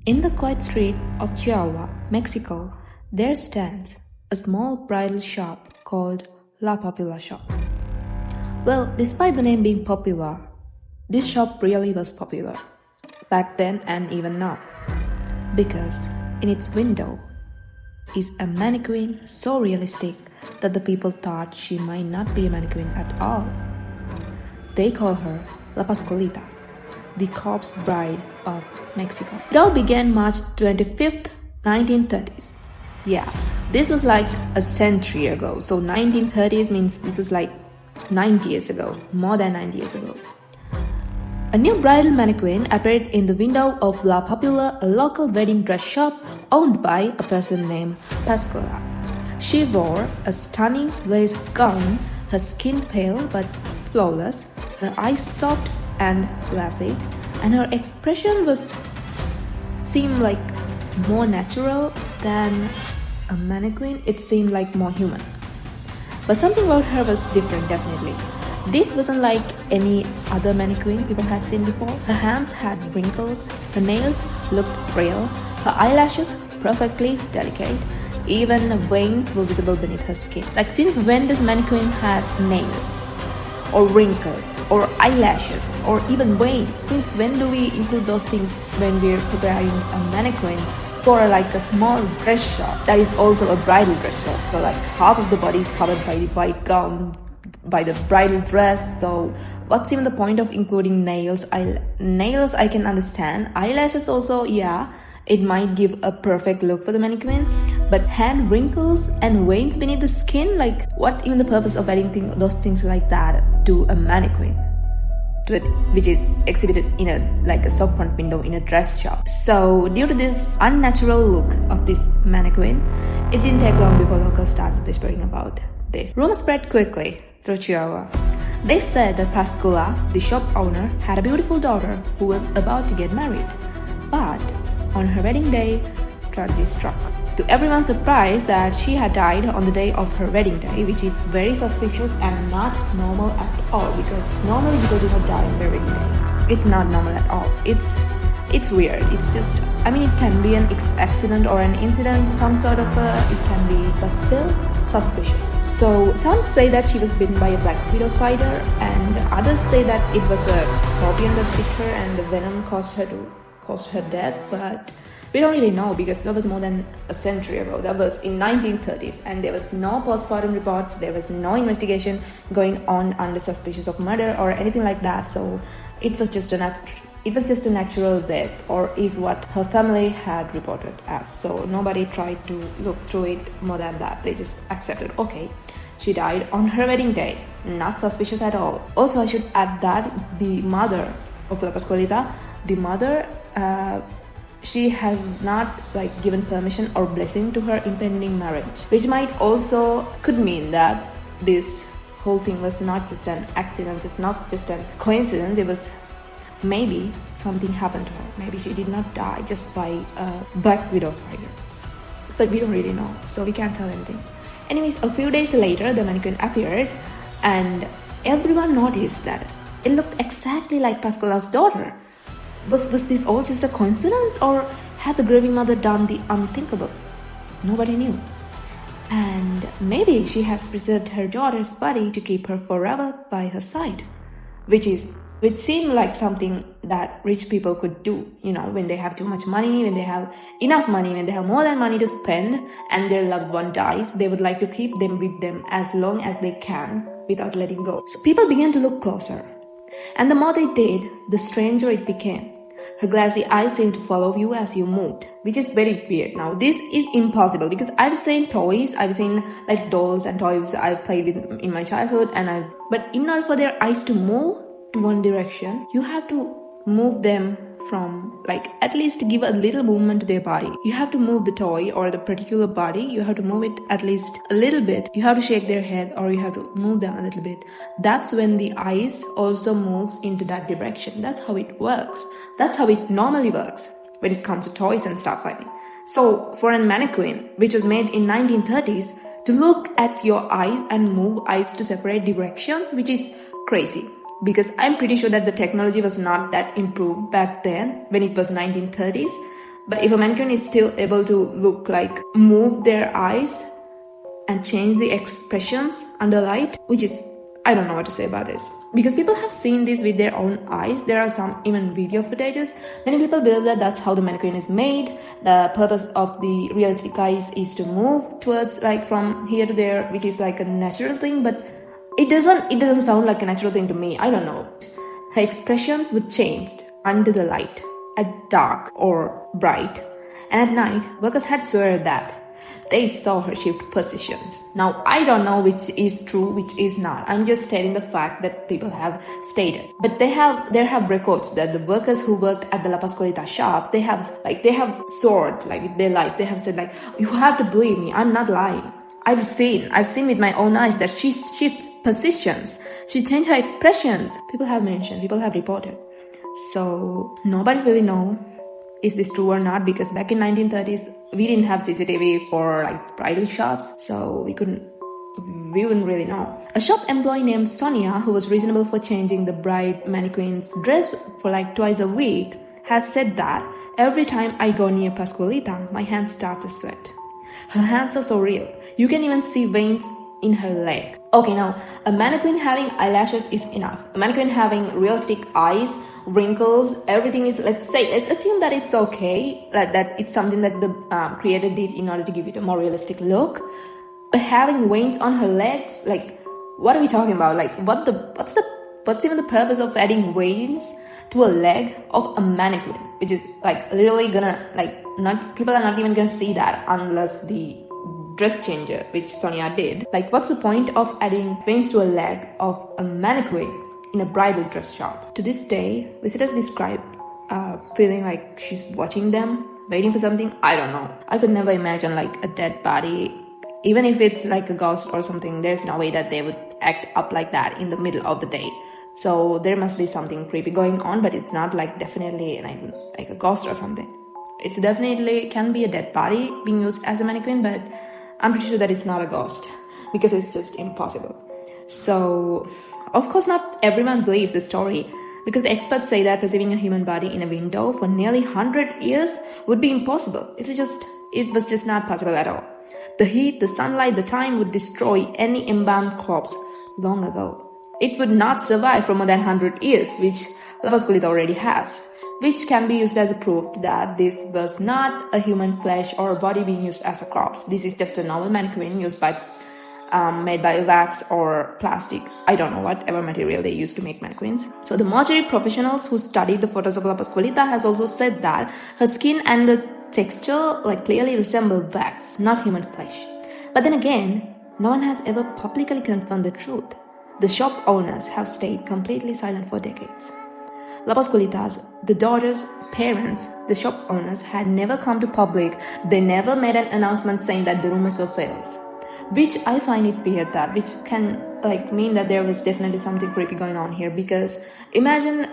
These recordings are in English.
In the quiet street of Chihuahua, Mexico, there stands a small bridal shop called La Papilla shop. Well, despite the name being popular, this shop really was popular back then and even now, because in its window is a mannequin so realistic that the people thought she might not be a mannequin at all. They call her La Pascualita, the corpse bride of Mexico. It all began March 25th, 1930s. Yeah, this was like a century ago. So 1930s means this was like 90 years ago, more than 90 years ago. A new bridal mannequin appeared in the window of La Papilla, a local wedding dress shop owned by a person named Pascuala. She wore a stunning lace gown, her skin pale but flawless, her eyes soft and glassy, and her expression seemed like more natural than a mannequin. It seemed like more human. But something about her was different, definitely. This wasn't like any other mannequin people had seen before. Her hands had wrinkles, her nails looked real, her eyelashes perfectly delicate, even veins were visible beneath her skin. Like, since when does mannequin has nails? Or wrinkles, or eyelashes, or even veins? Since when do we include those things when we're preparing a mannequin for like a small dress shop that is also a bridal dress shop? So like half of the body is covered by the white gown, by the bridal dress. So what's even the point of including nails? Nails I can understand. Eyelashes also, yeah, it might give a perfect look for the mannequin. But hand wrinkles and veins beneath the skin, like what even the purpose of adding those things like that to a mannequin, which is exhibited in a soft front window in a dress shop? So due to this unnatural look of this mannequin, it didn't take long before locals started whispering about this. Rumors spread quickly through Chihuahua. They said that Pascula, the shop owner, had a beautiful daughter who was about to get married. But on her wedding day, tragedy struck. To everyone's surprise, that she had died on the day of her wedding day, which is very suspicious and not normal at all, because normally people do not die on their wedding day. It's not normal at all. It's weird. It's just, I mean, it can be an accident or an incident, some sort of it can be, but still suspicious. So some say that she was bitten by a black widow spider, and others say that it was a scorpion that bit her and the venom caused her death. But we don't really know, because that was more than a century ago. That was in 1930s, and there was no postmortem reports, there was no investigation going on under suspicion of murder or anything like that. So it was just a natural death, or is what her family had reported as. So nobody tried to look through it more than that. They just accepted, okay, she died on her wedding day, not suspicious at all. Also, I should add that the mother of La Pascualita, the mother, she has not given permission or blessing to her impending marriage, which could mean that this whole thing was not just an accident, it's not just a coincidence. It was maybe something happened to her. Maybe she did not die just by a black widow spider, but we don't really know, so we can't tell anything. Anyways, a few days later, the mannequin appeared, and everyone noticed that it looked exactly like Pascola's daughter. Was this all just a coincidence, or had the grieving mother done the unthinkable? Nobody knew. And maybe she has preserved her daughter's body to keep her forever by her side, which seemed like something that rich people could do, when they have too much money, when they have enough money, when they have more than money to spend and their loved one dies, they would like to keep them with them as long as they can without letting go. So people began to look closer. And the more they did, the stranger it became. Her glassy eyes seemed to follow you as you moved, which is very weird. Now, this is impossible, because I've seen toys, I've seen dolls and toys I've played with in my childhood, but in order for their eyes to move to one direction, you have to move them from, at least give a little movement to their body. You have to move the toy or the particular body, you have to move it at least a little bit. You have to shake their head, or you have to move them a little bit. That's when the eyes also moves into that direction. That's how it works. That's how it normally works when it comes to toys and stuff like that. So for a mannequin, which was made in 1930s, to look at your eyes and move eyes to separate directions, which is crazy. Because I'm pretty sure that the technology was not that improved back then when it was 1930s. But if a mannequin is still able to look like move their eyes and change the expressions under light, which is, I don't know what to say about this, because people have seen this with their own eyes. There are some even video footages. Many people believe that that's how the mannequin is made. The purpose of the realistic eyes is to move towards like from here to there, which is like a natural thing, but it doesn't sound like a natural thing to me. I don't know. Her expressions would change under the light, at dark or bright, and at night workers had swear that they saw her shift positions. Now, I don't know which is true, which is not. I'm just stating the fact that people have stated. But there have records that the workers who worked at the La Pascualita shop, they have soared like with their life. They have said like, you have to believe me, I'm not lying. I've seen with my own eyes that she shifts positions. She changed her expressions. People have mentioned, people have reported. So nobody really know is this true or not, because back in 1930s we didn't have CCTV for like bridal shops, so we wouldn't really know. A shop employee named Sonia, who was reasonable for changing the bride mannequin's dress for like twice a week, has said that every time I go near Pascualita, my hand starts to sweat. Her hands are so real. You can even see veins in her leg. Okay, now, a mannequin having eyelashes is enough. A mannequin having realistic eyes, wrinkles, everything is, let's assume that it's okay, that it's something that the creator did in order to give it a more realistic look. But having veins on her legs, like, what are we talking about? Like, what's even the purpose of adding veins to a leg of a mannequin? Which is, like, literally gonna, like, people are not even gonna see that unless the dress changer, which Sonia did. Like, what's the point of adding veins to a leg of a mannequin in a bridal dress shop? To this day, visitors describe feeling like she's watching them, waiting for something. I don't know. I could never imagine like a dead body, even if it's like a ghost or something. There's no way that they would act up like that in the middle of the day. So there must be something creepy going on, but it's not like definitely like a ghost or something. It's definitely can be a dead body being used as a mannequin, but I'm pretty sure that it's not a ghost, because it's just impossible. So, of course, not everyone believes the story, because the experts say that perceiving a human body in a window for nearly 100 years would be impossible. It was just not possible at all. The heat, the sunlight, the time would destroy any embalmed corpse long ago. It would not survive for more than 100 years, which La Pascualita already has, which can be used as a proof that this was not a human flesh or a body being used as a corpse. This is just a normal mannequin made by wax or plastic. I don't know whatever material they use to make mannequins. So the mortuary professionals who studied the photos of La Pascualita has also said that her skin and the texture like clearly resemble wax, not human flesh. But then again, no one has ever publicly confirmed the truth. The shop owners have stayed completely silent for decades. La Pascualita's, the daughter's parents, the shop owners, had never come to public. They never made an announcement saying that the rumors were false. Which I find it weird that, which can like mean that there was definitely something creepy going on here, because imagine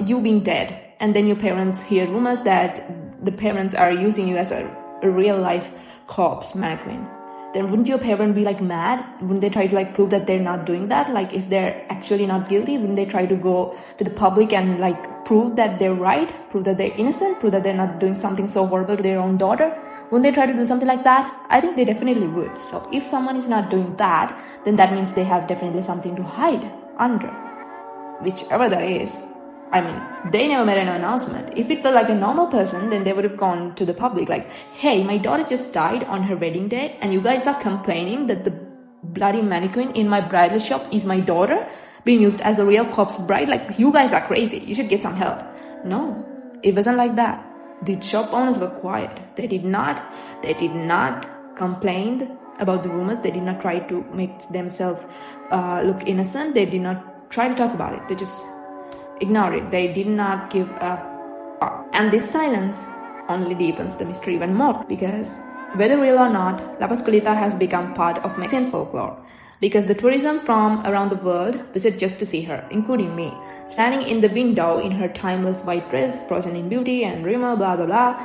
you being dead and then your parents hear rumors that the parents are using you as a real life corpse mannequin. Then wouldn't your parent be like mad? Wouldn't they try to like prove that they're not doing that? Like if they're actually not guilty, wouldn't they try to go to the public and like prove that they're right, prove that they're innocent, prove that they're not doing something so horrible to their own daughter? Wouldn't they try to do something like that? I think they definitely would. So if someone is not doing that, then that means they have definitely something to hide under, whichever that is. I mean, they never made an announcement. If it were like a normal person, then they would have gone to the public like, hey, my daughter just died on her wedding day and you guys are complaining that the bloody mannequin in my bridal shop is my daughter being used as a real corpse bride. Like, you guys are crazy. You should get some help. No, it wasn't like that. The shop owners were quiet. They did not complain about the rumors. They did not try to make themselves look innocent. They did not try to talk about it. They just ignored it. They did not give a fuck. And this silence only deepens the mystery even more, because whether real or not, La Pascualita has become part of Mexican folklore, because the tourism from around the world visit just to see her, including me, standing in the window in her timeless white dress, frozen in beauty and rumor, blah blah blah.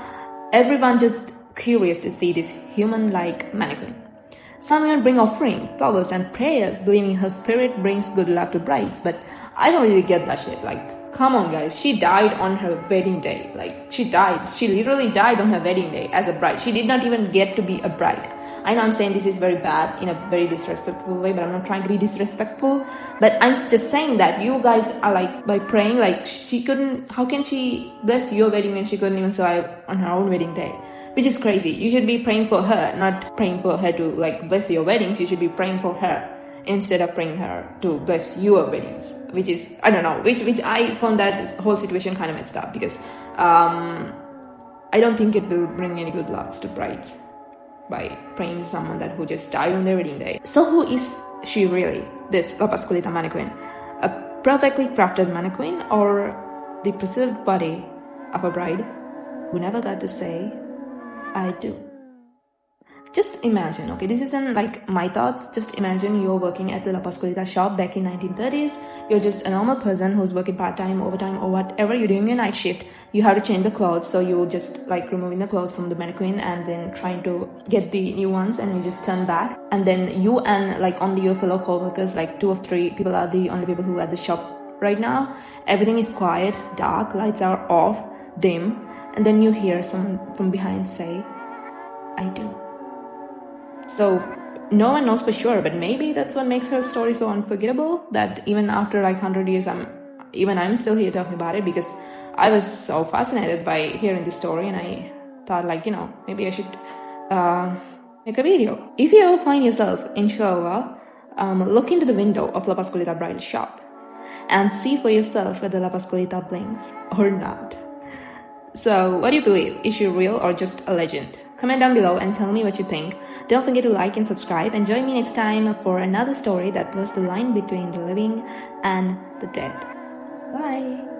Everyone just curious to see this human-like mannequin. Some even bring offering, flowers and prayers, believing her spirit brings good luck to brides, but I don't really get that shit. Like, Come on, guys. She died on her wedding day. Like, she died. She literally died on her wedding day as a bride. She did not even get to be a bride. I know I'm saying this is very bad in a very disrespectful way, but I'm not trying to be disrespectful. But I'm just saying that you guys are like, by praying, like, she couldn't, how can she bless your wedding when she couldn't even survive on her own wedding day? Which is crazy. You should be praying for her, not praying for her to, like, bless your weddings. You should be praying for her instead of praying her to bless your weddings, which is, I don't know, which I found that whole situation kind of messed up, because I don't think it will bring any good luck to brides by praying to someone that who just died on their wedding day. So who is she really, this La Pascualita mannequin? A perfectly crafted mannequin, or the preserved body of a bride who never got to say I do? Just imagine, okay, this isn't like my thoughts. Just imagine you're working at the La Pascualita shop back in 1930s. You're just a normal person who's working part-time, overtime, or whatever. You're doing your night shift. You have to change the clothes, so you're just like removing the clothes from the mannequin and then trying to get the new ones, and you just turn back. And then you and like only your fellow co-workers, like 2 or 3 people, are the only people who are at the shop right now. Everything is quiet, dark, lights are off, dim, and then you hear someone from behind say, I do. So no one knows for sure, but maybe that's what makes her story so unforgettable, that even after like 100 years, I'm still here talking about it, because I was so fascinated by hearing this story, and I thought, like, you know, maybe I should make a video. If you ever find yourself in Chihuahua, look into the window of La Pascualita bridal shop and see for yourself whether La Pascualita blinks or not. So, what do you believe? Is she real or just a legend? Comment down below and tell me what you think. Don't forget to like and subscribe, and join me next time for another story that blurs the line between the living and the dead. Bye!